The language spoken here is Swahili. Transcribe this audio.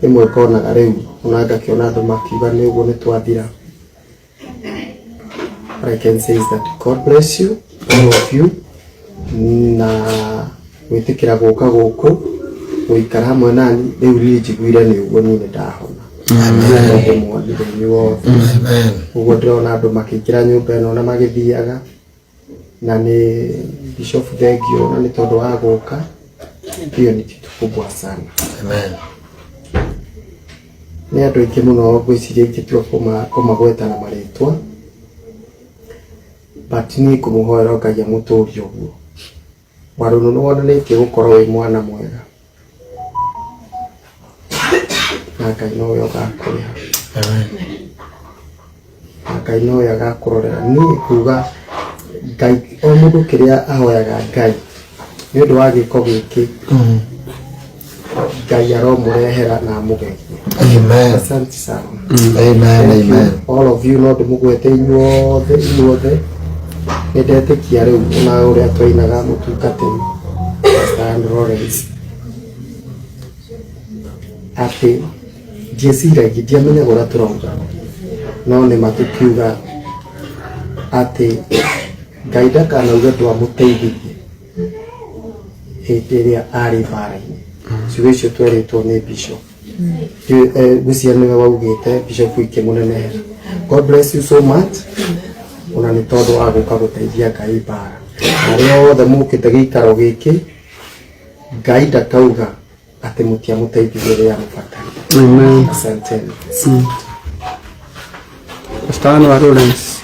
imwe konaga riu unaga kiona andu makiuga ni uguo ni twathira. I can say is that God bless you, all of you, na witikira guka guku guikara hamwe nani riu ni njiguire ni uguo ni ndahona. Amen. Amen. Uguo ndona andu makikira nyumba ino na magithiaga na ni Bishop Thegio na ni tondu wa guka hiyo ni kitu kubwa sana. Amen. Ni andu aingi muno gwiciria ikitua kumagweta na maritwa, but ni kumuhoera Ngai amuturie uguo waruno no wonanitie gukorwo wi mwana mwega na Ngai no we agakuriha. Amen. Ngai no we agakurorera. Ni kuga Ngai o mundu kiria ahoyaga Ngai ni undu wa giko giki Ngai aromurehera na mugegia. Amen. Asante sana. Amen. Amen. All of you no ndimugwete inyuothe nindetikia riu una uria twainaga mutungatiri Pastor Lawrence ati jesiragia ndiamenya gora turauga no ni matukiuga ati Ngai ndakanauga ndwamuteithirie hindi iria ari bara-ini. Ciugo icio tweritwo ni Bishop gucia niwe waugite Bishop wiki munene. God bless you so much. Una ni tondu wa guka guteithia Ngai bara. Aria othe mukite giikaro giki Ngai ndakauga ati mutia muteithia ria mubatari. Amen. Asante. Pastor Lawrence.